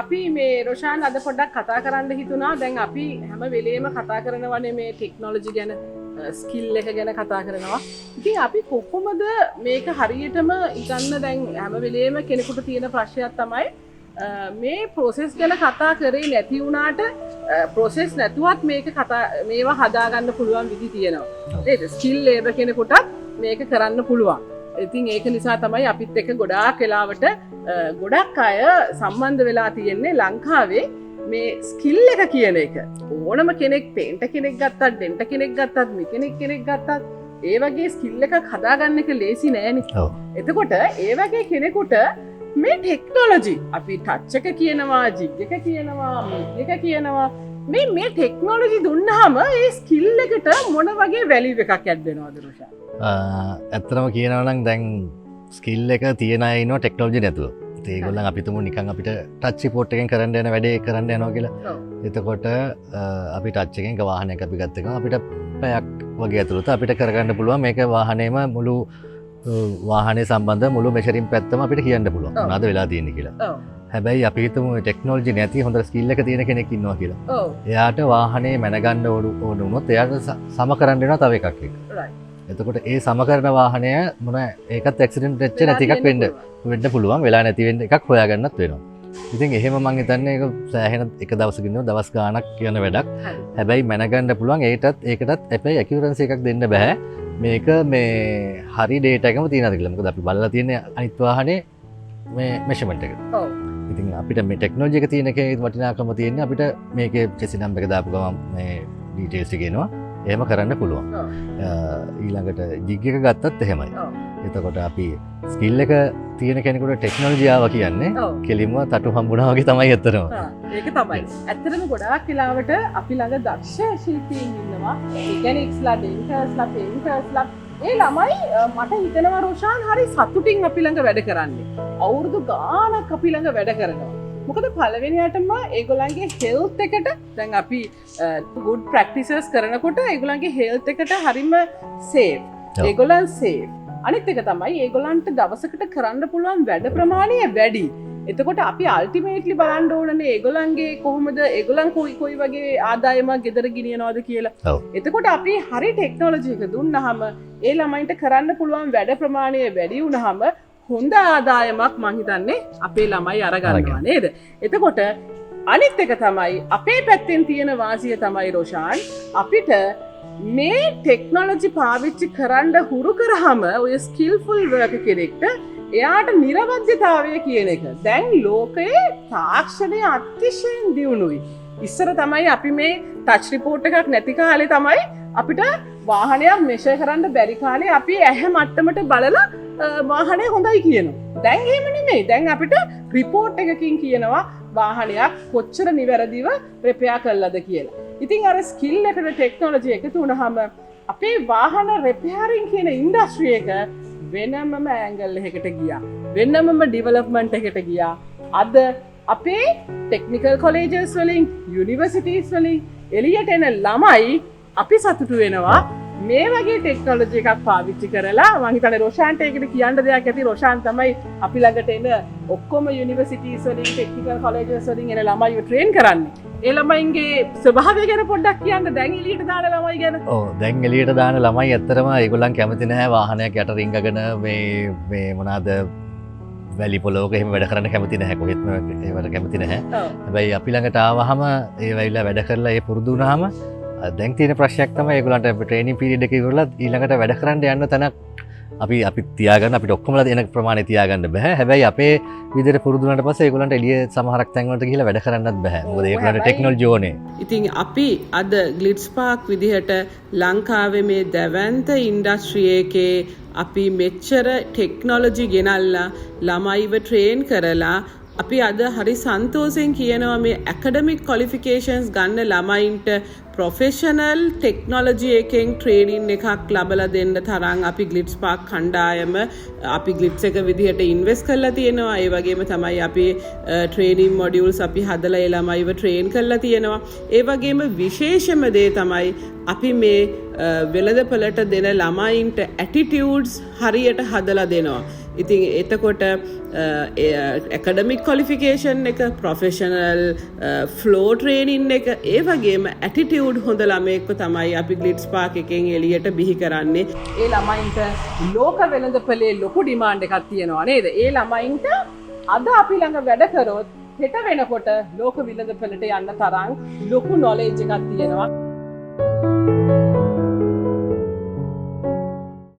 අපි මේ රොෂාන් අද පොඩ්ඩක් කතා කරන්න හිතුනා. දැන් අපි හැම වෙලේම කතා කරනවනේ මේ ටෙක්නොලොජි ගැන, ස්කිල් එක ගැන කතා කරනවා. ඉතින් අපි කොහොමද මේක හරියටම ඉගන්න? දැන් හැම වෙලේම කෙනෙකුට තියෙන ප්‍රශ්නයක් තමයි මේ ප්‍රොසෙස් ගැන කතා කරේ නැති වුණාට ප්‍රොසෙස් නැතුවත් මේක මේවා හදාගන්න පුළුවන් විදි තියෙනවා. නේද? ස්කිල් ලේබර් කෙනෙකුටත් මේක කරන්න පුළුවන්. ඉතින් ඒක නිසා තමයි අපිත් එක්ක ගොඩාක් වෙලාවට ගොඩක් අය සම්බන්ධ වෙලා තියෙන්නේ ලංකාවේ මේ ස්කිල් එක කියන එක. ඕනම කෙනෙක් පේන්ටර් කෙනෙක් ගත්තත්, ඩෙන්ටර් කෙනෙක් ගත්තත්, මෙකැනික් කෙනෙක් ගත්තත් ඒ වගේ ස්කිල් එකක් හදාගන්න එක ලේසි නෑනේ. එතකොට ඒ වගේ කෙනෙකුට මේ ටෙක්නොලොජි අපි ටච් එක කියනවා, ජිග් එක කියනවා, මික් එක කියනවා. මේ ටෙක්නොලොජි දුන්නාම ඒ ස්කිල් එකට මොන වගේ වැලියු එකක් ඇඩ් වෙනවද රොෂාන්? ඇත්තම කියනවනම් දැන් ස්කිල් එක තියෙන අය ඉන්නවා ටෙක්නොලොජි නැතුව. ඒගොල්ලන් අපි තුමු නිකන් අපිට ටච් රිපෝට් එකෙන් කරන්න යන වැඩේ කරන්න යනවා කියලා. එතකොට අපි ටච් එකෙන් වාහනයක් අපි ගත්ත ගමන් අපිට පැයක් වගේ ඇතුළත අපිට කරගන්න පුළුවන් මේක වාහනේම මුළු වාහනේ සම්බන්ධ මුළු මෙෂරින් පැත්තම අපිට කියන්න පුළුවන් මොනවද වෙලා තියෙන්නේ කියලා. හැබැයි අපි හිතමු ටෙක්නොලොජි නැති හොඳ ස්කිල් එක තියෙන කෙනෙක් ඉන්නවා කියලා. එයාට වාහනේ මැනගන්න ඕන වුණොත් එයාට සම කරන්න වෙනවා තව එකක් එක. එතකොට ඒ සමකරන වාහනය මොන ඒකත් ඇක්සිඩන්ට් වෙච්ච නැති එකක් වෙන්න පුළුවන්, වෙලා නැති වෙන්න එකක් හොයාගන්නත් වෙනවා. ඉතින් එහෙම මං හිතන්නේ ඒක සෑහෙන එක දවසකින් දවස් ගාණක් කියන වැඩක්. හැබැයි මැනගන්න පුළුවන් ඒකටත් හැබැයි ඇකියුරන්සි එකක් දෙන්න බෑ. මේක මේ හරි ඩේටා එකම තියෙනවද කියලා. මොකද අපි බලලා තියෙන්නේ අනිත් වාහනේ මේ මෙෂර්මන්ට් එක. ඉතින් අපිට මේ ටෙක්නොලොජි එක තියෙන එකේ වටිනාකම තියෙන්නේ අපිට මේකේ චෙසි නම්බර් එක දාපු ගමන් මේ ඩීටේල්ස් එක එනවා. එහෙම කරන්න පුළුවන්. ඊළඟට ජිග් එක ගත්තත් එහෙමයි. එතකොට අපි ස්කිල් එක තියෙන කෙනෙකුට ටෙක්නොලොජි ආවා කියන්නේ කෙලින්ම තටු හම්බුණා වගේ තමයි ඇත්තටම. ඒක තමයි. ඇත්තටම ගොඩාක් වෙලාවට අපි ළඟ දක්ෂ ශිල්පීන් ඉන්නවා. මෙකැනික්ස්ලා, ඩෙන්ටර්ස්ලා, පේන්ටර්ස්ලා. ඒ ළමයි මට හිතෙනවා රොෂාන් හරි සතුටින් අපි ළඟ වැඩ කරන්නේ. අවුරුදු ගාණක් අපි ළඟ වැඩ කරනවා. මොකද පළවෙනියටම ඒගොල්ලන්ගේ හෙල්ත් එකට දැන් අපි good practices කරනකොට ඒගොල්ලන්ගේ හෙල්ත් එකට හරිම සේෆ්. ඒගොල්ලන් සේෆ්. අනිත් එක තමයි ඒගොල්ලන්ට දවසකට කරන්න පුළුවන් වැඩ ප්‍රමාණය වැඩි. එතකොට අපි අල්ටිමේට්ලි බලන්න ඕනනේ ඒගොල්ලන්ගේ කොහොමද ඒගොල්ලන් කොයි වගේ ආදායමක් ගෙදර ගෙනියනවද කියලා. එතකොට අපි හරි ටෙක්නොලොජි එක දුන්නාම ඒ ළමයින්ට කරන්න පුළුවන් වැඩ ප්‍රමාණය වැඩි වුණාම හොඳ ආදායමක් මං හිතන්නේ අපේ ළමයි අරගන්නවා නේද? එතකොට අනිත් එක තමයි අපේ පැත්තෙන් තියෙන වාසිය තමයි රොෂාන් අපිට මේ ටෙක්නොලොජි පාවිච්චි කරන්න හුරු කරාම ඔය ස්කිල්ෆුල් වර්කර් කෙනෙක්ට එයාට නිර්වද්‍යතාවය කියන එක දැන් ලෝකයේ තාක්ෂණය අතිශයින් දියුණුයි. ඉස්සර තමයි අපි මේ ටච් රිපෝට් එකක් නැති කාලේ තමයි අපිට වාහනයක් මෙෂර් කරන්න බැරි කාලේ අපි ඇහැ මට්ටමට බලලා වාහනය හොඳයි කියනවා. දැන් එහෙම නෙමෙයි. දැන් අපිට රිපෝට් එකකින් කියනවා වාහනයක් කොච්චර නිවැරදිව රිපෙයාර් කළාද කියලා. ඉතින් අර ස්කිල් එකට ටෙක්නොලොජි එකතු වුණාම අපේ වාහන රිපෙයාරින් කියන ඉන්ඩස්ට්‍රි එක වෙනමම ඇන්ගල් එකකට ගියා. වෙනමම ඩෙවලොප්මන්ට් එකකට ගියා. අද අපේ ටෙක්නිකල් කොලේජස් වලින්, යුනිවර්සිටිස් වලින් එළියට එන ළමයි අපි සතුටු වෙනවා. මේ වගේ ටෙක්නොලොජි එකක් පාවිච්චි කරලා මං හිතන්නේ රොෂාන්ට ඒකට කියන්න දෙයක් ඇති. රොෂාන් තමයි අපි ළඟට එන ඔක්කොම යුනිවර්සිටිස් වලින්, ටෙක්නිකල් කොලේජස් වලින් එන ළමයිව ට්‍රේන් කරන්නේ. ඒ ළමයින්ගේ ස්වභාවය ගැන පොඩ්ඩක් කියන්න. දැන් එළියට දාන ළමයි ගැන. ඔව් දැන් එළියට දාන ළමයි ඇත්තටම ඒගොල්ලන් කැමති නැහැ වාහනයක් යට රිංගගෙන මේ මොනවාද වැලි පොලොවක එහෙම වැඩ කරන්න කැමති නැහැ. කොහෙත්ම ඒවට කැමති නැහැ. හැබැයි අපි ළඟට ආවහම ඒ වෙයිලා වැඩ කරලා ඒ පුරුදු වුණාම දැන් තියෙන ප්‍රශ්නයක් තමයි ඒගොල්ලන්ට ට්‍රේනින් පීරියඩ් එකේ ඉවරලා ඊළඟට වැඩ කරන්න යන්න තැනක් අපි තියාගන්න අපිට ඔක්කොමලා දෙන ප්‍රමාණය තියාගන්න බෑ. හැබැයි අපේ විදිහට පුරුදු වුණාට පස්සේ ඒගොල්ලන්ට එළිය සමහරක් තැන් වලට ගිහිල්ලා වැඩ කරන්නත් බෑ. මොකද ඒගොල්ලන්ට ටෙක්නොලොජි ඕනේ. ඉතින් අපි අද ග්ලිට්ස් පාක් විදිහට ලංකාවේ මේ දැවැන්ත ඉන්ඩස්ට්‍රි එකේ අපි මෙච්චර ටෙක්නොලොජි ගෙනල්ලා ළමයිව ට්‍රේන් කරලා අපි අද හරි සන්තෝෂෙන් කියනවා මේ ඇකඩමික් ක්වොලිෆිකේෂන්ස් ගන්න ළමයින්ට ප්‍රොෆෙෂනල් ටෙක්නොලොජි එකෙන් ට්‍රේනින් එකක් ලබලා දෙන්න තරම් අපි ග්ලිට්ස් පාක් කණ්ඩායම අපි ග්ලිට්ස් එක විදිහට ඉන්වෙස්ට් කරලා තියෙනවා. ඒ වගේම තමයි අපි ට්‍රේනින් මොඩියුල්ස් අපි හදලා ඒ ළමයිව ට්‍රේන් කරලා තියෙනවා. ඒ වගේම විශේෂම දේ තමයි අපි මේ වෙළඳපළට දෙන ළමයින්ට ඇටිටියුඩ්ස් හරියට හදලා දෙනවා. ඉතින් එතකොට ඇකඩමික් කොලිෆිකේෂන් එක ප්‍රොෆෙෂනල් ෆ්ලෝ ට්‍රේනින් එක ඒ වගේම ඇටිටියුඩ් හොඳ ළමයෙක්ව තමයි අපි ග්ලිට්ස් පාක් එකෙන් එළියට බිහි කරන්නේ. ඒ ළමයින්ට ලෝක වෙළඳපොලේ ලොකු ඩිමාන්ඩ් එකක් තියෙනවා නේද? ඒ ළමයින්ට අද අපි ළඟ වැඩ කරොත් හෙට වෙනකොට ලෝක වෙළඳපොලට යන්න තරම් ලොකු නොලෙජ් එකක් තියෙනවා.